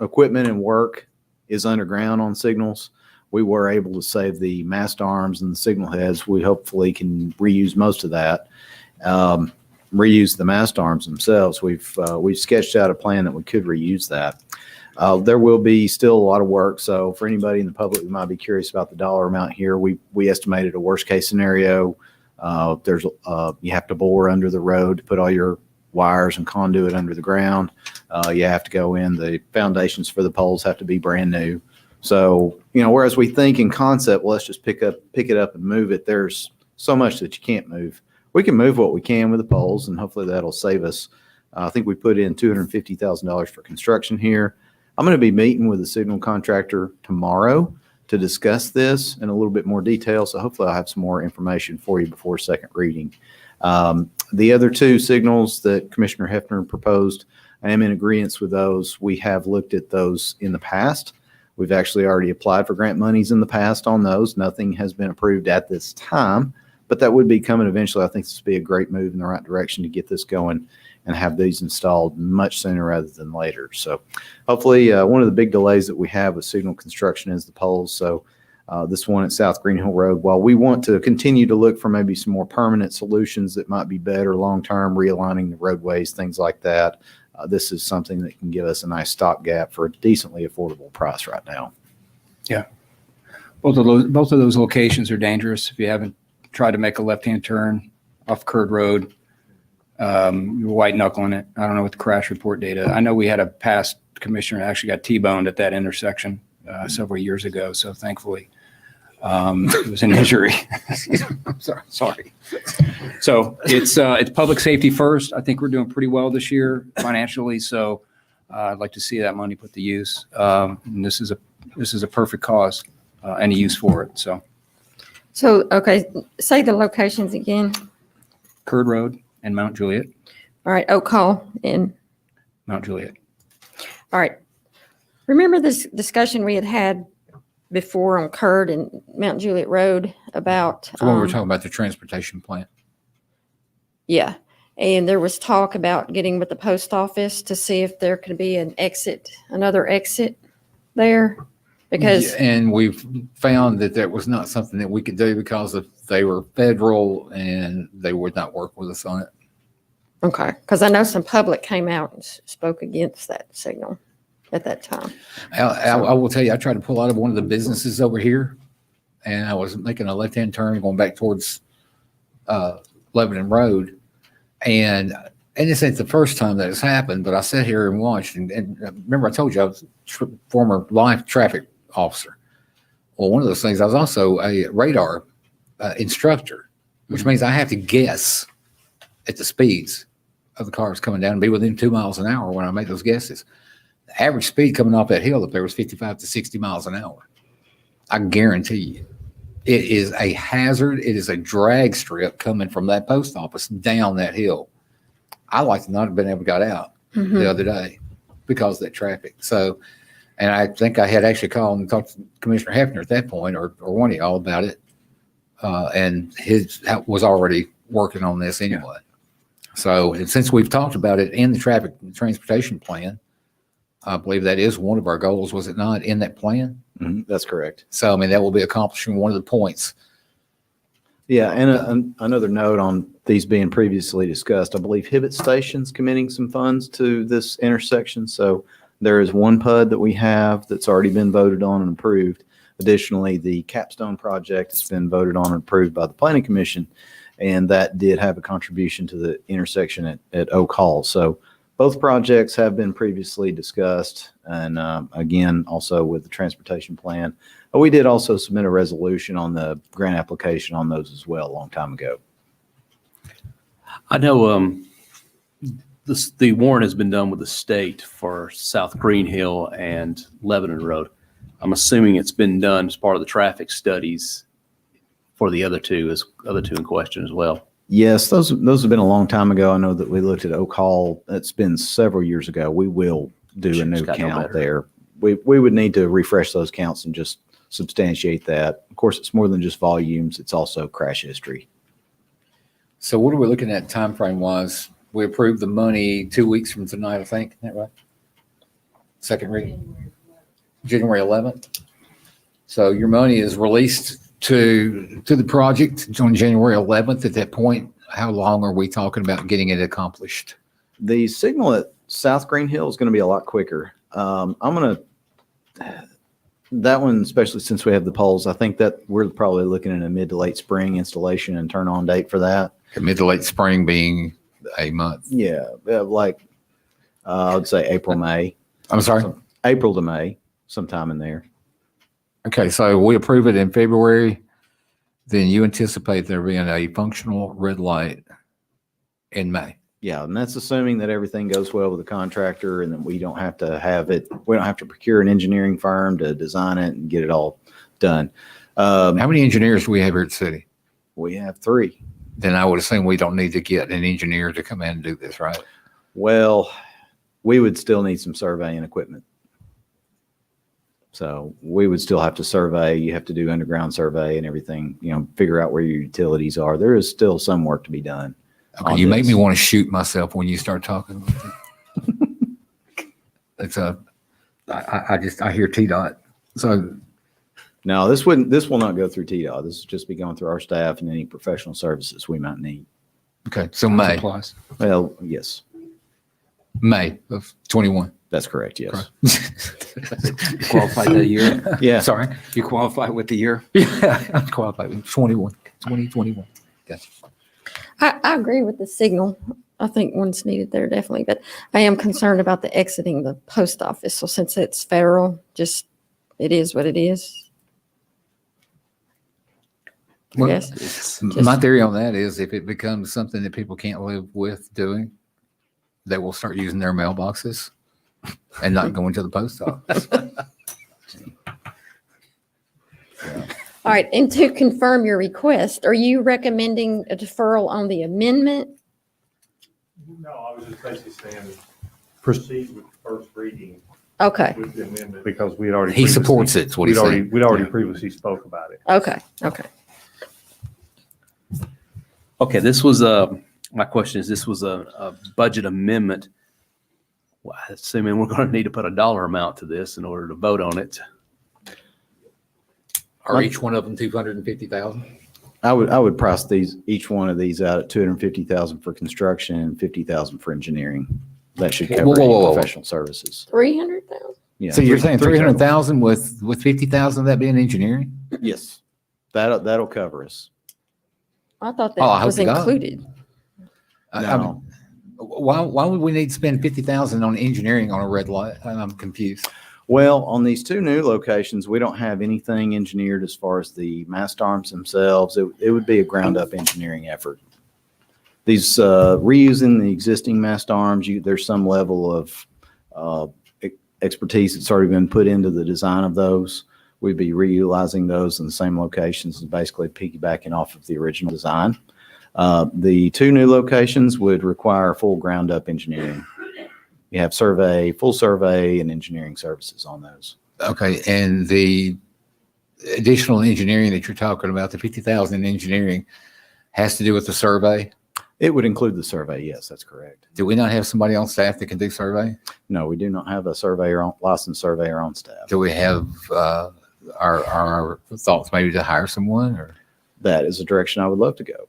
equipment and work is underground on signals. We were able to save the mast arms and the signal heads. We hopefully can reuse most of that. Reuse the mast arms themselves. We've sketched out a plan that we could reuse that. There will be still a lot of work. So for anybody in the public who might be curious about the dollar amount here, we estimated a worst case scenario. You have to bore under the road to put all your wires and conduit under the ground. You have to go in. The foundations for the poles have to be brand new. So, whereas we think in concept, well, let's just pick it up and move it. There's so much that you can't move. We can move what we can with the poles, and hopefully that'll save us. I think we put in $250,000 for construction here. I'm going to be meeting with the signal contractor tomorrow to discuss this in a little bit more detail. So hopefully I'll have some more information for you before second reading. The other two signals that Commissioner Hefner proposed, I am in agreement with those. We have looked at those in the past. We've actually already applied for grant monies in the past on those. Nothing has been approved at this time, but that would be coming eventually. I think this would be a great move in the right direction to get this going and have these installed much sooner rather than later. So hopefully one of the big delays that we have with signal construction is the poles. So this one at South Green Hill Road, while we want to continue to look for maybe some more permanent solutions that might be better long-term, realigning the roadways, things like that, this is something that can give us a nice stopgap for a decently affordable price right now. Yeah. Both of those locations are dangerous. If you haven't tried to make a left-hand turn off Curd Road, you're white knuckling it. I don't know what the crash report data. I know we had a past commissioner that actually got T-boned at that intersection several years ago. So thankfully, it was an injury. I'm sorry. So it's public safety first. I think we're doing pretty well this year financially. So I'd like to see that money put to use. And this is this is a perfect cause, any use for it. So So, okay, say the locations again. Curd Road and Mount Juliet, All right, Oak Hall and, Mount Juliet. all right. Remember this discussion we had before on Curd and Mount Juliet Road about? So when we were talking about the transportation plan. Yeah, and there was talk about getting with the post office to see if there could be another exit there. Because, Yeah, and we've found that that was not something that we could do because they were federal and they would not work with us on it. okay, because I know some public came out and spoke against that signal at that time. I will tell you, I tried to pull out of one of the businesses over here, and I was making a left-hand turn going back towards Lebanon Road, and this ain't the first time that it's happened. But I sat here and watched, and remember I told you I was former live traffic officer. Well, one of those things, I was also a radar instructor, which means I have to guess at the speeds of the cars coming down and be within 2 miles an hour when I make those guesses. The average speed coming off that hill up there was 55 to 60 miles an hour. I guarantee you, it is a hazard. It is a drag strip coming from that post office down that hill. I like to not have been able to get out the other day because of that traffic. So, and I think I had actually called and talked to Commissioner Hefner at that point, or one of y'all about it. And his was already working on this anyway. So, and since we've talked about it in the traffic and transportation plan, I believe that is one of our goals, was it not, in that plan? That's correct. So, I mean, that will be accomplishing one of the points. Yeah, and another note on these being previously discussed, I believe Hibbett Station's committing some funds to this intersection. So there is one PUD that we have that's already been voted on and approved. Additionally, the Capstone project has been voted on and approved by the Planning Commission, and that did have a contribution to the intersection at Oak Hall. So both projects have been previously discussed, and again, also with the transportation plan. We did also submit a resolution on the grant application on those as well a long time ago. I know the warrant has been done with the state for South Green Hill and Lebanon Road. I'm assuming it's been done as part of the traffic studies for the other two in question as well. Yes, those have been a long time ago. I know that we looked at Oak Hall. It's been several years ago. We will do a new It's gotta go count better. there. We would need to refresh those counts and just substantiate that. Of course, it's more than just volumes. It's also crash history. So what are we looking at time frame wise? We approved the money 2 weeks from tonight, I think. Isn't that right? Second reading, January 11th. So your money is released to the project on January 11th. At that point, how long are we talking about getting it accomplished? The signal at South Green Hill is going to be a lot quicker. That one, especially since we have the poles, I think that we're probably looking at a mid to late spring installation and turn on date for that. Mid to late spring being a month. Yeah, like I would say April, May. I'm sorry. April to May, sometime in there. Okay, so we approve it in February, then you anticipate there being a functional red light in May. Yeah, and that's assuming that everything goes well with the contractor and that we don't have to procure an engineering firm to design it and get it all done. How many engineers do we have here at the city? We have 3. Then I would assume we don't need to get an engineer to come in and do this, right? Well, we would still need some surveying equipment. So we would still have to survey. You have to do underground survey and everything, figure out where your utilities are. There is still some work to be done. Okay, you make me want to shoot myself when you start talking. I hear T-Dot. So No, this will not go through TDOT. This will just be going through our staff and any professional services we might need. okay, so May Well, yes, of 21. that's correct. Yes. You qualified that year? Yeah. Sorry. You qualify with the year? Yeah, I'm qualified. 2021. Gotcha. I agree with the signal. I think one's needed there definitely, but I am concerned about the exiting the post office. So since it's federal, it is what it is. Well, Yes. My theory on that is if it becomes something that people can't live with doing, they will start using their mailboxes and not going to the post office. All right, and to confirm your request, are you recommending a deferral on the amendment? No, I was just basically saying proceed with the first reading Okay, with the amendment because we had already. He supports it, is what he's saying. We'd already previously spoke about it. okay, okay. Okay, my question is, this was a budget amendment. Well, assuming we're going to need to put a dollar amount to this in order to vote on it. Are each one of them 250,000? I would price each one of these out at 250,000 for construction and 50,000 for engineering. That should cover Whoa, whoa, any whoa, whoa. professional services. 300,000? Yeah, So you're saying three total. 300,000 with 50,000 of that being engineering? Yes, that'll cover us. I thought Oh, I that was hope to God. included. No. Why would we need to spend 50,000 on engineering on a red light? I'm confused. Well, on these two new locations, we don't have anything engineered as far as the mast arms themselves. It would be a ground up engineering effort. These reusing the existing mast arms, there's some level of expertise that's already been put into the design of those. We'd be reutilizing those in the same locations and basically piggybacking off of the original design. The two new locations would require full ground up engineering. You have full survey and engineering services on those. Okay, and the additional engineering that you're talking about, the 50,000 in engineering, has to do with the survey? It would include the survey. Yes, that's correct. Do we not have somebody on staff that can do survey? No, we do not have a licensed surveyor on staff. Do we have our thoughts maybe to hire someone or? That is a direction I would love to go.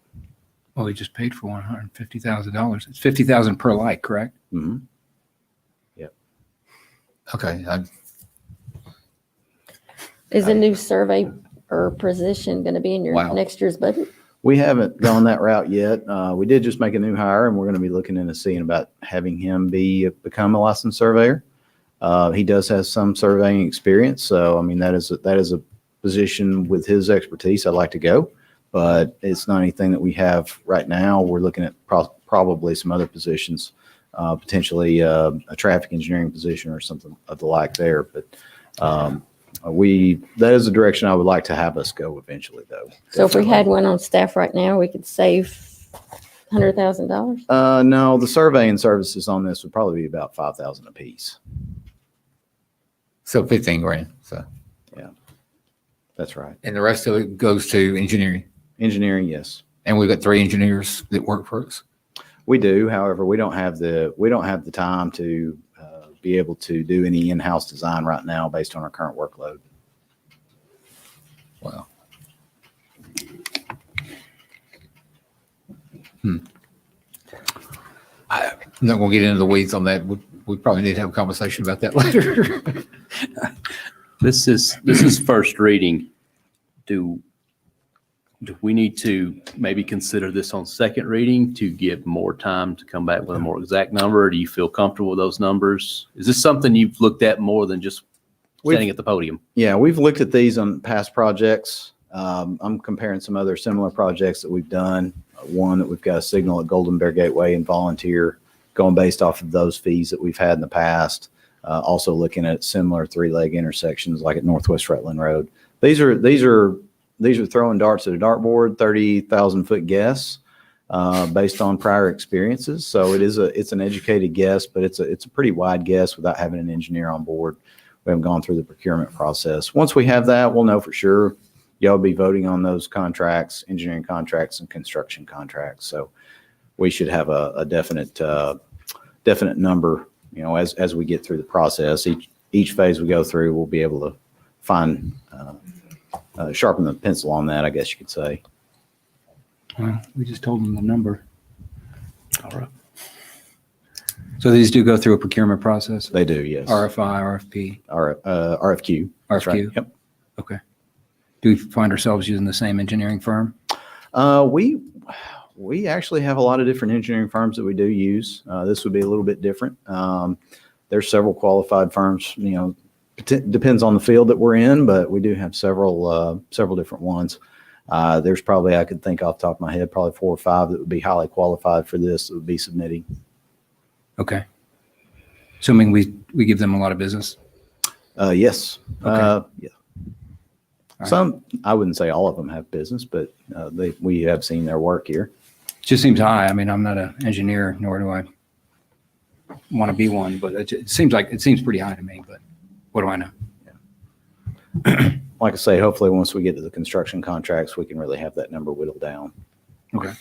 Well, we just paid for $150,000. It's 50,000 per light, correct? Mhm. Okay, Is a new survey or position going to be in your Wow. next year's budget? We haven't gone that route yet. We did just make a new hire, and we're going to be looking into seeing about having him become a licensed surveyor. He does have some surveying experience, so I mean that is a position with his expertise I'd like to go, but it's not anything that we have right now. We're looking at probably some other positions, potentially a traffic engineering position or something of the like there. But that is the direction I would like to have us go eventually, though. So if we had one on staff right now, we could save $100,000? No, the surveying services on this would probably be about 5,000 apiece. so 15 grand. So, That's right. and the rest of it goes to engineering. Engineering, yes. And we've got 3 engineers that work for us. We do. However, we don't have the time to be able to do any in-house design right now based on our current workload. Wow. I'm not going to get into the weeds on that. We probably need to have a conversation about that later. This is first reading. Do we need to maybe consider this on second reading to give more time to come back with a more exact number? Or do you feel comfortable with those numbers? Is this something you've looked at more than just standing at the podium? Yeah, we've looked at these on past projects. I'm comparing some other similar projects that we've done. One that we've got a signal at Golden Bear Gateway and Volunteer, going based off of those fees that we've had in the past. Also looking at similar 3-leg intersections like at Northwest Rutland Road. These are throwing darts at a dartboard, 30,000-foot guess based on prior experiences. So it's an educated guess, but it's a pretty wide guess without having an engineer on board. We haven't gone through the procurement process. Once we have that, we'll know for sure. Y'all be voting on those contracts, engineering contracts and construction contracts. So we should have a definite number, as we get through the process. Each phase we go through, we'll be able to sharpen the pencil on that, I guess you could say. Well, we just told them the number. All right. So these do go through a procurement process? They do, yes. RFI, RFP, RFQ. That's right. RFQ? Yep. Okay. Do we find ourselves using the same engineering firm? We actually have a lot of different engineering firms that we do use. This would be a little bit different. There's several qualified firms, depends on the field that we're in, but we do have several different ones. There's probably, I could think off the top of my head, probably 4 or 5 that would be highly qualified for this that would be submitting. Okay. Assuming we give them a lot of business? Yes. Okay. Yeah. right. Some, I wouldn't say all of them have business, but we have seen their work here. Just seems high. I mean, I'm not an engineer, nor do I want to be one, but it seems pretty high to me, but what do I know? Like I say, hopefully once we get to the construction contracts, we can really have that number whittled down. Okay.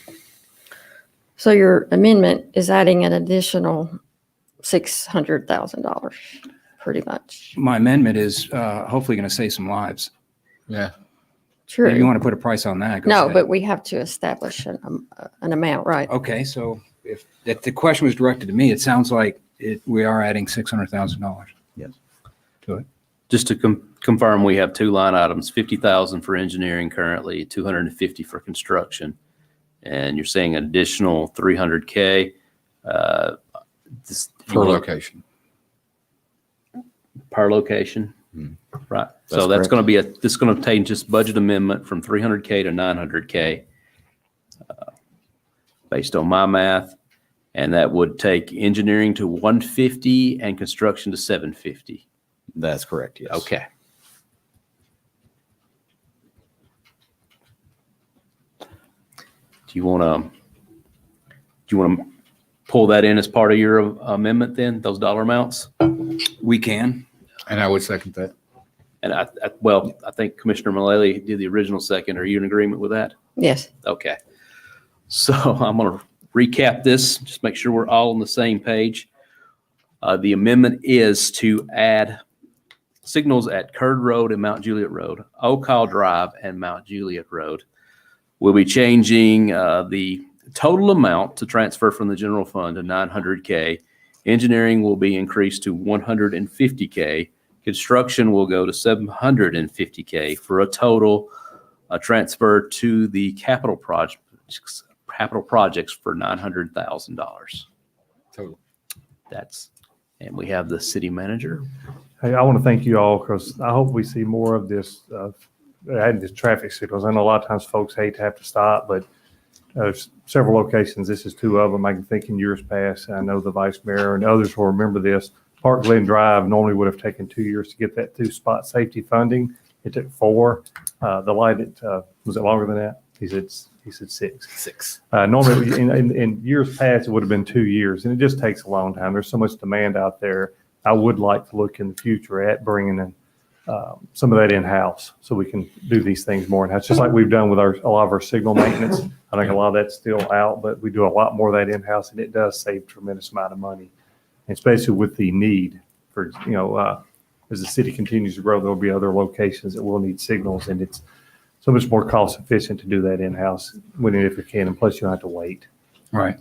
So your amendment is adding an additional $600,000, pretty much. My amendment is hopefully going to save some lives. Yeah. If you True. want to put a price on that, go No, ahead. but we have to establish an amount, right? Okay, so if the question was directed to me, it sounds like we are adding $600,000. Yes. To it. Just to confirm, we have two line items, 50,000 for engineering currently, 250 for construction. And you're saying an additional 300K. Per location. Per location, right? So That's that's going to be this is going to take just budget amendment from 300K to 900K, based on my math, and that would take engineering to 150 and construction to 750. That's correct, yes. Okay. Do you want to pull that in as part of your amendment then, those dollar amounts? We can. And I would second that. And I think Commissioner Mullally did the original second. Are you in agreement with that? Yes. Okay. So I'm going to recap this, just make sure we're all on the same page. The amendment is to add signals at Curd Road and Mount Juliet Road, Oak Hall Drive and Mount Juliet Road. We'll be changing the total amount to transfer from the general fund to 900K. Engineering will be increased to 150K. Construction will go to 750K for a total transfer to the capital projects for $900,000. Total. And we have the city manager. Hey, I want to thank you all because I hope we see more of this, adding this traffic signals. I know a lot of times folks hate to have to stop, but there's several locations. This is two of them. I can think in years past. I know the vice mayor and others will remember this. Park Glen Drive normally would have taken 2 years to get that two-spot safety funding. It took 4. The light, was it longer than that? He said 6. Normally, in years past, it would have been 2 years, and it just takes a long time. There's so much demand out there. I would like to look in the future at bringing in some of that in-house so we can do these things more in-house, just like we've done with a lot of our signal maintenance. I think a lot of that's still out, but we do a lot more of that in-house, and it does save a tremendous amount of money, especially with the need for, as the city continues to grow, there'll be other locations that will need signals, and it's so much more cost efficient to do that in-house when and if you can, and plus you don't have to wait. Right.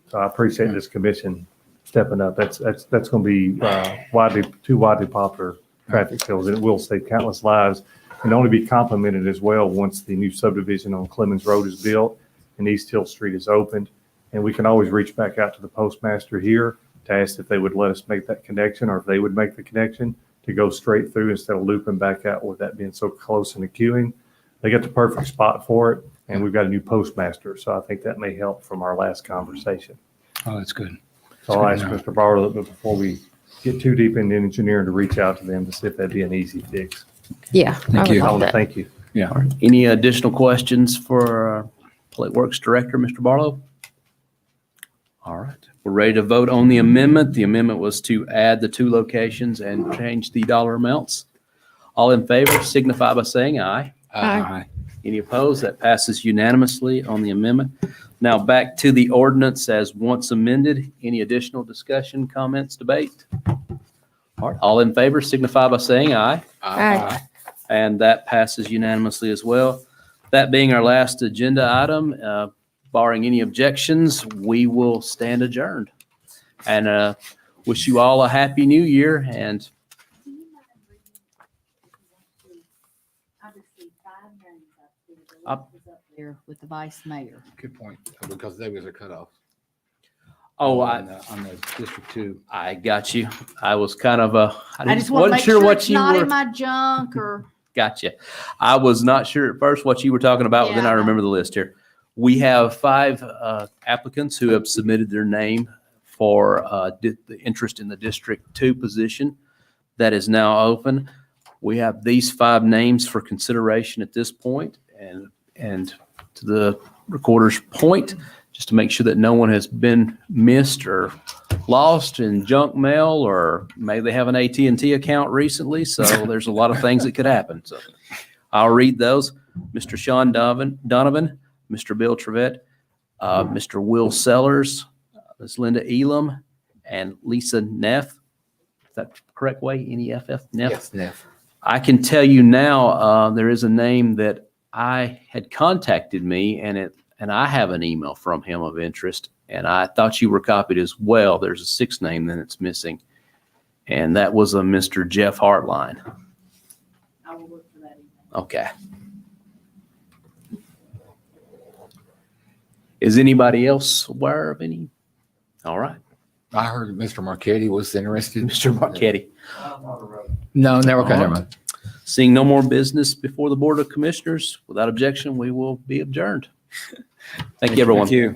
So I appreciate this commission stepping up. That's going to be two widely popular traffic signals, and it will save countless lives and only be complemented as well once the new subdivision on Clemens Road is built and East Hill Street is opened. And we can always reach back out to the postmaster here to ask if they would let us make that connection, or if they would make the connection to go straight through instead of looping back out with that being so close in the queuing. They got the perfect spot for it, and we've got a new postmaster, so I think that may help from our last conversation. Oh, that's good. So I'll ask Mr. Barlow before we get too deep into engineering to reach out to them to see if that'd be an easy fix. Yeah. Thank I would you. I love want to that. thank you. Yeah. Any additional questions for Public Works Director, Mr. Barlow? All right, we're ready to vote on the amendment. The amendment was to add the 2 locations and change the dollar amounts. All in favor signify by saying aye. Aye. Any opposed? That passes unanimously on the amendment. Now back to the ordinance as once amended. Any additional discussion, comments, debate? All right, all in favor signify by saying aye. Aye. And that passes unanimously as well. That being our last agenda item, barring any objections, we will stand adjourned. And wish you all a happy new year, and Up there with the vice mayor. Good point, because they was a cutoff. On the District 2. I got you. I was kind of I just want to wasn't make sure sure what it's you not were. in my junk or. Gotcha. I was not sure at first what you were talking about, but then Yeah, I I know. remember the list here. We have 5 applicants who have submitted their name for the interest in the District 2 position. That is now open. We have these 5 names for consideration at this point, and to the recorder's point, just to make sure that no one has been missed or lost in junk mail, or maybe they have an AT&T account recently. So there's a lot of things that could happen. So I'll read those. Mr. Sean Donovan, Mr. Bill Trevette, Mr. Will Sellers, Ms. Linda Elam, and Lisa Neff. Is that the correct way? N-E-F-F? Neff? Yes, Neff. I can tell you now, there is a name that I had contacted me, and I have an email from him of interest, and I thought you were copied as well. There's a 6th name that it's missing, and that was a Mr. Jeff Hartline. I will look for that email. Okay. Is anybody else aware of any? All right, I heard Mr. Marquetti was interested. Mr. Marquetti. No, never All could. Never right. mind. Seeing no more business before the Board of Commissioners, without objection, we will be adjourned. Thank you, everyone. Thank you.